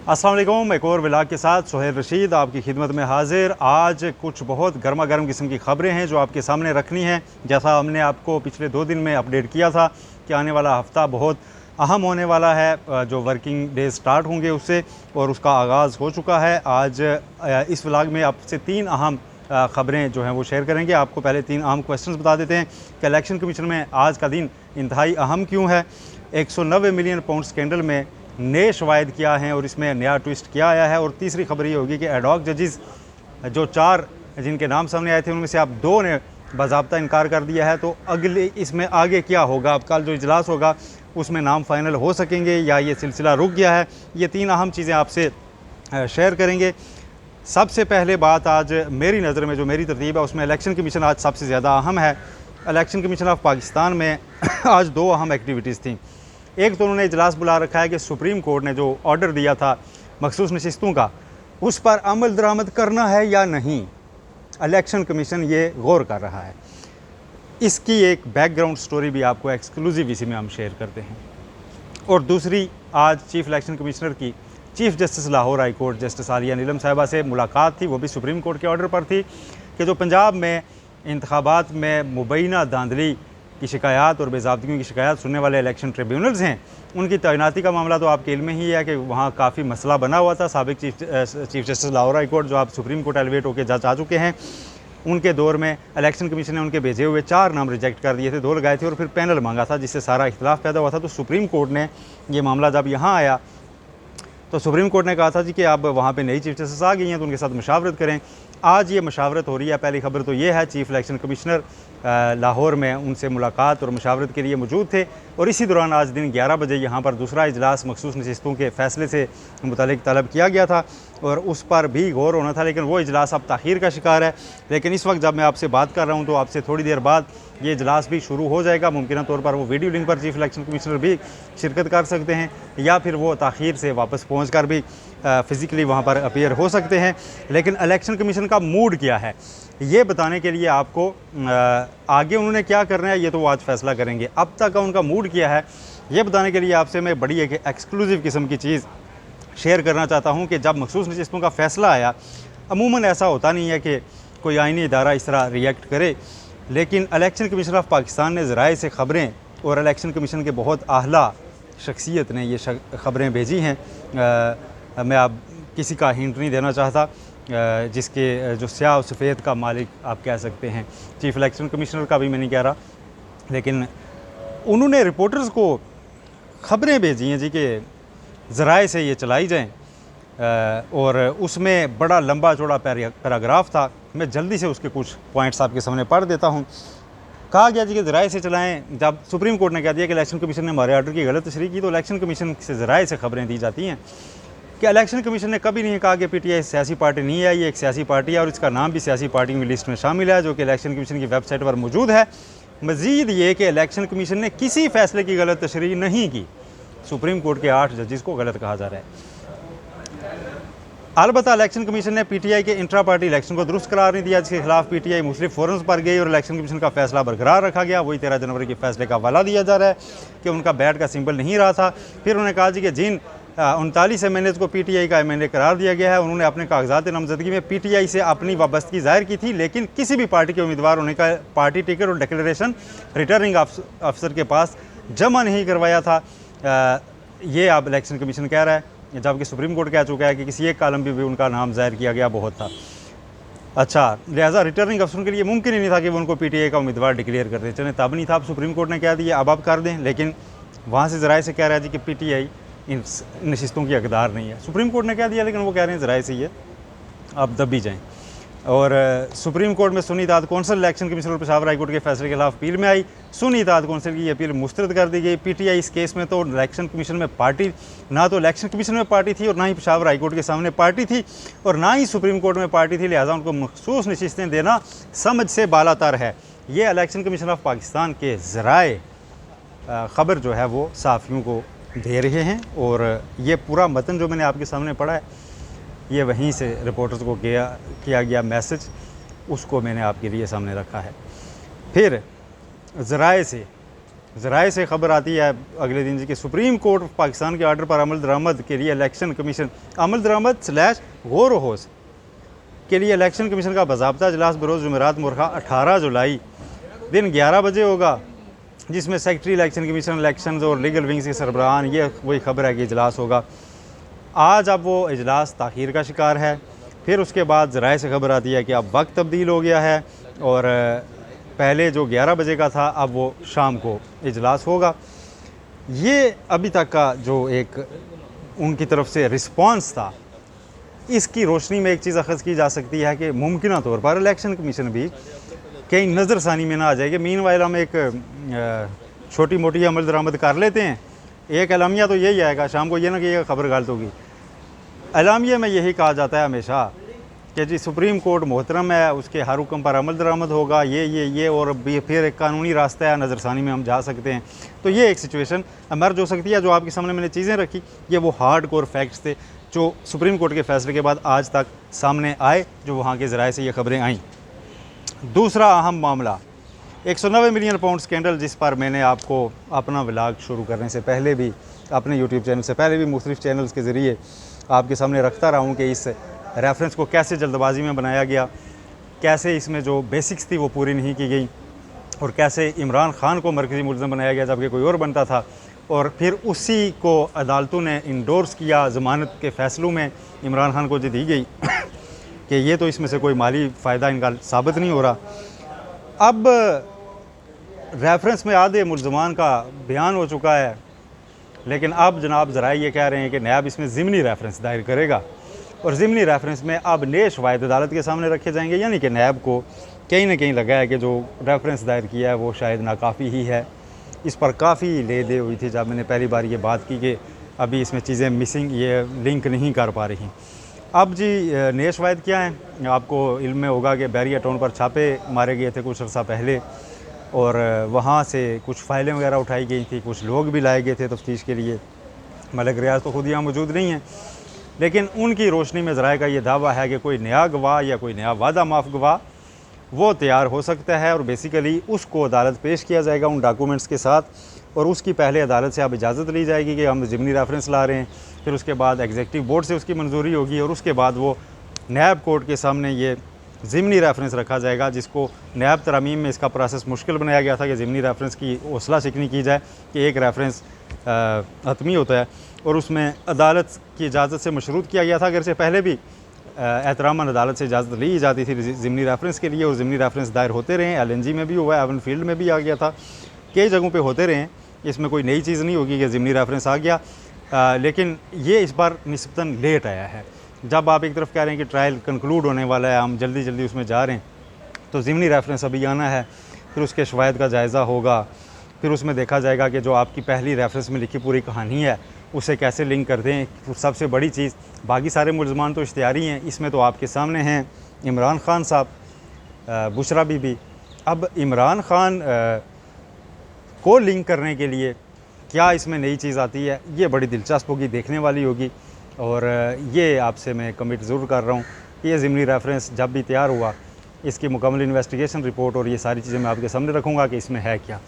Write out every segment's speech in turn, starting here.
अस्सलाम वालेकुम। एक और व्लॉग के साथ सोहेल रशीद आपकी खिदमत में हाजिर। आज कुछ बहुत गर्मा गर्म किस्म की ख़बरें हैं जो आपके सामने रखनी है। जैसा हमने आपको पिछले 2 दिन में अपडेट किया था कि आने वाला हफ़्ता बहुत अहम होने वाला है, जो वर्किंग डेज स्टार्ट होंगे उससे, और उसका आगाज़ हो चुका है। आज इस व्लॉग में आपसे 3 अहम ख़बरें जो हैं वो शेयर करेंगे। आपको पहले 3 अहम क्वेश्चंस बता देते हैं कि इलेक्शन कमीशन में आज का दिन इंतहाई अहम क्यों है। 190 मिलियन पाउंड स्कैंडल में नए शवाहिद क्या हैं और इसमें नया ट्विस्ट क्या आया है। और तीसरी खबर ये होगी कि एडॉक जजेस जो 4 जिनके नाम सामने आए थे उनमें से अब 2 ने बाज़ाब्ता इनकार कर दिया है, तो अगले इसमें आगे क्या होगा। अब कल जो इजलास होगा उसमें नाम फाइनल हो सकेंगे या ये सिलसिला रुक गया है। ये 3 अहम चीज़ें आपसे शेयर करेंगे। सबसे पहले बात आज मेरी नज़र में जो मेरी तरतीब है उसमें इलेक्शन कमीशन आज सबसे ज़्यादा अहम है। इलेक्शन कमीशन ऑफ पाकिस्तान में आज 2 अहम एक्टिविटीज़ थी। एक तो उन्होंने इजलास बुला रखा है कि सुप्रीम कोर्ट ने जो ऑर्डर दिया था मखसूस नशिस्तों का, उस पर अमल दरामद करना है या नहीं। इलेक्शन कमीशन ये गौर कर रहा है। इसकी एक बैकग्राउंड स्टोरी भी आपको एक्सक्लूसिव इसी में हम शेयर करते हैं। और दूसरी, आज चीफ इलेक्शन कमिश्नर की chief justice Lahore high court justice Aalia Neelum साहिबा से मुलाकात थी। वो भी सुप्रीम कोर्ट के ऑर्डर पर थी कि जो पंजाब में इंतखाबात में मुबैना धांधली की शिकायत और बेज़ाब्तियों की शिकायत सुनने वाले इलेक्शन ट्रिब्यूनल्स हैं, उनकी तैनाती का मामला तो आपके इल्म में ही है कि वहाँ काफ़ी मसला बना हुआ था। साबिक chief justice Lahore high court जो आप सुप्रीम कोर्ट एलिवेट होकर जज आ चुके हैं, उनके दौर में इलेक्शन कमीशन ने उनके भेजे हुए 4 नाम रिजेक्ट कर दिए थे, 2 लगाए थे और फिर पैनल मांगा था जिससे सारा इख्तिलाफ पैदा हुआ था। तो सुप्रीम कोर्ट ने ये मामला जब यहाँ आया तो सुप्रीम कोर्ट ने कहा था जी कि अब वहाँ पे नई चीफ जस्टिस आ गई हैं तो उनके साथ मशावरत करें। आज ये मशावरत हो रही है। पहली खबर तो ये है, चीफ इलेक्शन कमिश्नर लाहौर में उनसे मुलाकात और मशावरत के लिए मौजूद थे। और इसी दौरान आज दिन 11 बजे यहाँ पर दूसरा इजलास मखसूस नशिस्तों के फ़ैसले से मुतालिक तलब किया गया था और उस पर भी गौर होना था, लेकिन वो इजलास अब ताख़ीर का शिकार है। लेकिन इस वक्त जब मैं आपसे बात कर रहा हूँ तो आपसे थोड़ी देर बाद ये इजलास भी शुरू हो जाएगा। मुमकिन तौर पर वो वीडियो लिंक पर चीफ इलेक्शन कमिश्नर भी शिरकत कर सकते हैं या फिर वो ताख़ीर से वापस पहुँच कर भी फ़िज़िकली वहाँ पर अपीयर हो सकते हैं। लेकिन इलेक्शन कमीशन का मूड क्या है ये बताने के लिए आपको आगे उन्होंने क्या करना है ये तो वो आज फ़ैसला करेंगे। अब तक का उनका मूड क्या है ये बताने के लिए आपसे मैं बड़ी एक एक्सक्लूसिव किस्म की चीज़ शेयर करना चाहता हूँ कि जब मखसूस नशिस्तों का फ़ैसला आया, अमूमन ऐसा होता नहीं है कि कोई आईनी इदारा इस तरह रिएक्ट करे, लेकिन इलेक्शन कमीशन ऑफ पाकिस्तान ने ज़राए से ख़बरें और इलेक्शन कमीशन के बहुत आला शख्सियत ने ये ख़बरें भेजी हैं। मैं अब किसी का हिंट नहीं देना चाहता, जिसके जो स्याह और सफ़ेद का मालिक आप कह सकते हैं, चीफ इलेक्शन कमिश्नर का भी मैं नहीं कह रहा, लेकिन उन्होंने रिपोर्टर्स को ख़बरें भेजी हैं जी कि ज़राए से ये चलाई जाएं। और उसमें बड़ा लंबा चौड़ा पैराग्राफ था। मैं जल्दी से उसके कुछ पॉइंट्स आपके सामने पढ़ देता हूँ। कहा गया जी कि ज़राए से चलाएं। जब सुप्रीम कोर्ट ने कह दिया कि इलेक्शन कमीशन ने हमारे ऑर्डर की गलत तशरीह की, तो इलेक्शन कमीशन से ज़राए से ख़बरें दी जाती हैं कि इलेक्शन कमीशन ने कभी नहीं कहा कि पीटीआई सियासी पार्टी नहीं है, ये एक सियासी पार्टी है और इसका नाम भी सियासी पार्टियों की लिस्ट में शामिल है जो कि इलेक्शन कमीशन की वेबसाइट पर मौजूद है। मज़ीद ये कि इलेक्शन कमीशन ने किसी फ़ैसले की गलत तशरीह नहीं की। सुप्रीम कोर्ट के 8 जजेस को गलत कहा जा रहा है। अलबत्ता इलेक्शन कमीशन ने पीटीआई के इंट्रा पार्टी इलेक्शन को दुरुस्त करार नहीं दिया, जिसके खिलाफ पीटीआई मुख्तलिफ फोरम्स पर गई और इलेक्शन कमीशन का फैसला बरकरार रखा गया। वही 13 जनवरी के फैसले का हवाला दिया जा रहा है कि उनका बैट का सिंबल नहीं रहा था। फिर उन्होंने कहा जी कि जिन 39 एमएनएज़ को पीटीआई का एमएनए करार दिया गया है, उन्होंने अपने कागजात नामजदगी में पीटीआई से अपनी वाबस्तगी जाहिर की थी, लेकिन किसी भी पार्टी के उम्मीदवार होने का पार्टी टिकट और डिक्लेरेशन रिटर्निंग अफसर के पास जमा नहीं करवाया था। ये अब इलेक्शन कमीशन कह रहा है, जबकि सुप्रीम कोर्ट कह चुका है कि किसी एक कॉलम भी उनका नाम जाहिर किया गया बहुत था। अच्छा, लिहाजा रिटर्निंग अफसरों के लिए मुमकिन ही नहीं था कि वो उनको पीटीआई का उम्मीदवार डिक्लेयर कर दें। चलें, तब नहीं था, अब सुप्रीम कोर्ट ने कह दिया अब आप कर दें, लेकिन वहाँ से ज़राए से कह रहा है जी कि पीटीआई इन नशिस्तों की हकदार नहीं है। सुप्रीम कोर्ट ने कह दिया, लेकिन वो कह रहे हैं ज़राए से ये अब दब भी जाएँ। और सुप्रीम कोर्ट में सुन्नी इत्तेहाद कौंसिल इलेक्शन कमीशन और पेशावर हाई कोर्ट के फैसले के खिलाफ अपील में आई। सुन्नी इत्तेहाद कौंसिल की अपील मुस्तरद कर दी गई। पीटीआई इस केस में तो इलेक्शन कमीशन में पार्टी, ना तो इलेक्शन कमीशन में पार्टी थी और ना ही पेशावर हाई कोर्ट के सामने पार्टी थी और ना ही सुप्रीम कोर्ट में पार्टी थी, लिहाजा उनको मखसूस नशिस्तें देना समझ से बालातर है। ये इलेक्शन कमीशन ऑफ पाकिस्तान के ज़राए ख़बर जो है वो सहाफ़ियों को दे रहे हैं और ये पूरा मतन जो मैंने आपके सामने पढ़ा है ये वहीं से रिपोर्टर्स को किया गया मैसेज, उसको मैंने आपके लिए सामने रखा है। फिर ज़राए से ज़राए से ख़बर आती है अगले दिन जी कि सुप्रीम कोर्ट ऑफ पाकिस्तान के आर्डर पर अमल दरामद के लिए इलेक्शन कमीशन अमल दरामद / गौर होश के लिए इलेक्शन कमीशन का बाज़ाब्ता इजलास बरोज़ जुमेरात मुर्खा 18 जुलाई दिन 11 बजे होगा, जिसमें सेक्रेटरी इलेक्शन कमीशन इलेक्शन और लीगल विंग्स के सरबराहान, ये वही खबर है कि इजलास होगा। आज अब वो इजलास ताख़ीर का शिकार है। फिर उसके बाद ज़राए से खबर आती है कि अब वक्त तब्दील हो गया है और पहले जो 11 बजे का था अब वो शाम को इजलास होगा। ये अभी तक का जो एक उनकी तरफ से रिस्पांस था, इसकी रोशनी में एक चीज़ अखज़ की जा सकती है कि मुमकिन तौर पर इलेक्शन कमीशन भी कहीं नज़रसानी में ना आ जाएगी। मीनवाइल हम एक छोटी मोटी अमल दरामद कर लेते हैं। एक एलामिया तो यही आएगा शाम को, ये ना कि ये खबर गलत होगी। एलामिया में यही कहा जाता है हमेशा कि जी सुप्रीम कोर्ट मोहतरम है, उसके हर हुक्म पर अमल दरामद होगा, ये और फिर एक कानूनी रास्ता है, नज़रसानी में हम जा सकते हैं। तो ये एक सिचुएशन एमर्ज हो सकती है। जो आपके सामने मैंने चीज़ें रखी, ये वो हार्ड कोर फैक्ट्स थे जो सुप्रीम कोर्ट के फैसले के बाद आज तक सामने आए, जो वहाँ के ज़राए से ये खबरें आईं। दूसरा अहम मामला 190 मिलियन पाउंड स्कैंडल, जिस पर मैंने आपको अपना व्लॉग शुरू करने से पहले भी, अपने यूट्यूब चैनल से पहले भी मुख्तलिफ चैनल्स के ज़रिए आपके सामने रखता रहा हूँ कि इस रेफरेंस को कैसे जल्दबाजी में बनाया गया, कैसे इसमें जो बेसिक्स थी वो पूरी नहीं की गई और कैसे इमरान खान को मरकज़ी मुल्ज़म बनाया गया जबकि कोई और बनता था। और फिर उसी को अदालतों ने इंडोर्स किया, ज़मानत के फ़ैसलों में इमरान खान को जो दी गई कि ये तो इसमें से कोई माली फ़ायदा इनका साबित नहीं हो रहा। अब रेफरेंस में आधे मुल्ज़मान का बयान हो चुका है, लेकिन अब जनाब ज़राए ये कह रहे हैं कि नैब इसमें ज़िमनी रेफरेंस दायर करेगा और ज़िमनी रेफरेंस में अब नए शवाहिद अदालत के सामने रखे जाएंगे। यानी कि नैब को कहीं ना कहीं लगा है कि जो रेफरेंस दायर किया है वो शायद नाकाफ़ी ही है। इस पर काफ़ी ले दे हुई थी जब मैंने पहली बार ये बात की कि अभी इसमें चीज़ें मिसिंग, ये लिंक नहीं कर पा रही। अब जी नए शवाहिद क्या हैं, आपको इल्म में होगा कि बैरिया टाउन पर छापे मारे गए थे कुछ अर्सा पहले और वहाँ से कुछ फ़ाइलें वगैरह उठाई गई थी, कुछ लोग भी लाए गए थे तफ्तीश के लिए। मलिक रियाज तो खुद यहाँ मौजूद नहीं है, लेकिन उनकी रोशनी में ज़राए का ये दावा है कि कोई नया गवाह या कोई नया वादा माफ़ गवाह वो तैयार हो सकता है और बेसिकली उसको अदालत पेश किया जाएगा उन डॉक्यूमेंट्स के साथ और उसकी पहले अदालत से अब इजाज़त ली जाएगी कि हम ज़िमनी रेफरेंस ला रहे हैं। फिर उसके बाद एग्जीक्यूटिव बोर्ड से उसकी मंजूरी होगी और उसके बाद वो नैब कोर्ट के सामने ये ज़िमनी रेफरेंस रखा जाएगा, जिसको नैब तरमीम में इसका प्रोसेस मुश्किल बनाया गया था कि ज़िमनी रेफरेंस की हौसला शिकनी की जाए कि एक रेफरेंस हतमी होता है और उसमें अदालत की इजाज़त से मशरूत किया गया था। अगर से पहले भी एहतरामन अदालत से इजाज़त ली जाती थी ज़िमनी रेफरेंस के लिए और ज़िमनी रेफरेंस दायर होते रहे। LNG में भी हुआ है, एवन फील्ड में भी आ गया था, कई जगहों पे होते रहे। इसमें कोई नई चीज़ नहीं होगी कि ज़िमनी रेफरेंस आ गया, लेकिन ये इस बार निस्बतन लेट आया है। जब आप एक तरफ कह रहे हैं कि ट्रायल कंक्लूड होने वाला है, हम जल्दी जल्दी उसमें जा रहे हैं, तो ज़िमनी रेफरेंस अभी आना है, फिर उसके शवाहिद का जायज़ा होगा, फिर उसमें देखा जाएगा कि जो आपकी पहली रेफरेंस में लिखी पूरी कहानी है उसे कैसे लिंक करते हैं। सबसे बड़ी चीज़, बाकी सारे मुल्ज़मान तो इश्तिहारी हैं, इसमें तो आपके सामने हैं इमरान खान साहब, बुशरा बीबी। अब इमरान खान को लिंक करने के लिए क्या इसमें नई चीज़ आती है, ये बड़ी दिलचस्प होगी, देखने वाली होगी। और ये आपसे मैं कमिट ज़रूर कर रहा हूँ कि ये ज़िमनी रेफरेंस जब भी तैयार हुआ, इसकी मुकम्मल इन्वेस्टिगेशन रिपोर्ट और ये सारी चीज़ें मैं आपके सामने रखूँगा कि इसमें है क्या।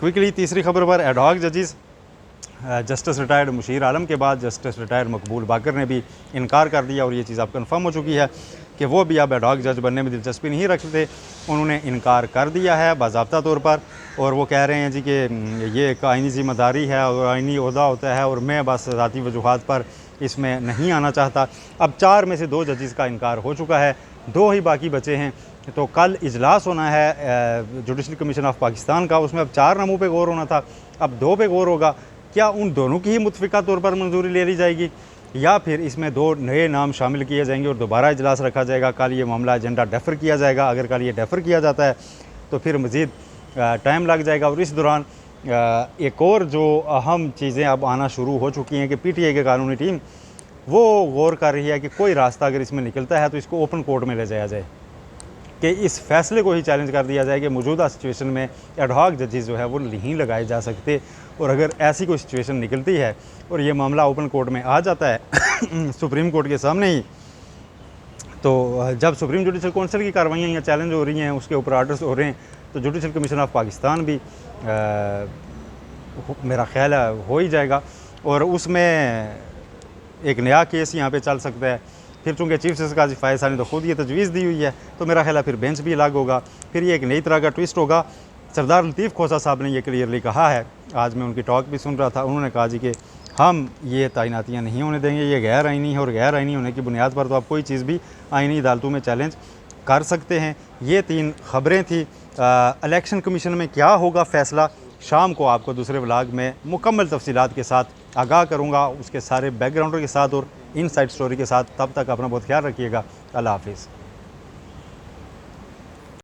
क्विकली तीसरी खबर पर एडहॉक जजेस जस्टिस रिटायर्ड मुशीर आलम के बाद जस्टिस रिटायर्ड मकबूल बाकर ने भी इनकार कर दिया और ये चीज़ अब कन्फर्म हो चुकी है कि वो भी अब एडहॉक जज बनने में दिलचस्पी नहीं रखते। उन्होंने इनकार कर दिया है बाज़ाब्ता तौर पर और वो कह रहे हैं जी कि ये एक आइनी ज़िम्मेदारी है और आइनी ओहदा होता है और मैं बस ज़ाती वजूहात पर इसमें नहीं आना चाहता। अब 4 में से 2 जजेस का इनकार हो चुका है, 2 ही बाकी बचे हैं। तो कल इजलास होना है जुडिशल कमीशन ऑफ पाकिस्तान का, उसमें अब 4 नामों पे गौर होना था, अब 2 पे गौर होगा। क्या उन दोनों की ही मुतफ़िका तौर पर मंजूरी ले ली जाएगी या फिर इसमें 2 नए नाम शामिल किए जाएंगे और दोबारा इजलास रखा जाएगा। कल ये मामला एजेंडा डेफ़र किया जाएगा। अगर कल ये डेफ़र किया जाता है तो फिर मज़ीद टाइम लग जाएगा और इस दौरान एक और जो अहम चीज़ें अब आना शुरू हो चुकी हैं कि PTI की कानूनी टीम वो गौर कर रही है कि कोई रास्ता अगर इसमें निकलता है तो इसको ओपन कोर्ट में ले जाया जाए, कि इस फैसले को ही चैलेंज कर दिया जाए कि मौजूदा सिचुएशन में एडहॉक जजेस जो है वो नहीं लगाए जा सकते। और अगर ऐसी कोई सिचुएशन निकलती है और ये मामला ओपन कोर्ट में आ जाता है सुप्रीम कोर्ट के सामने ही, तो जब सुप्रीम जुडिशल काउंसिल की कार्रवाइयाँ या चैलेंज हो रही हैं, उसके ऊपर आर्डर्स हो रहे हैं, तो जुडिशल कमीशन ऑफ पाकिस्तान भी मेरा ख्याल है हो ही जाएगा, और उसमें एक नया केस यहाँ पे चल सकता है। फिर चूँकि चीफ जस्टिस काजी फ़ायज़ साहब ने तो खुद ये तजवीज़ दी हुई है, तो मेरा ख्याल है फिर बेंच भी अलग होगा, फिर ये एक नई तरह का ट्विस्ट होगा। सरदार लतीफ़ खोसा साहब ने ये क्लियरली कहा है, आज मैं उनकी टॉक भी सुन रहा था, उन्होंने कहा जी कि हम ये तैनातियाँ नहीं होने देंगे, ये गैर आइनी है और गैर आइनी होने की बुनियाद पर तो आप कोई चीज़ भी आइनी अदालतों में चैलेंज कर सकते हैं। ये 3 खबरें थी। इलेक्शन कमीशन में क्या होगा फ़ैसला, शाम को आपको दूसरे व्लॉग में मुकम्मल तफसीलात के साथ आगाह करूँगा, उसके सारे बैकग्राउंडर के साथ और इनसाइड स्टोरी के साथ। तब तक अपना बहुत ख्याल रखिएगा। अल्लाह हाफिज़।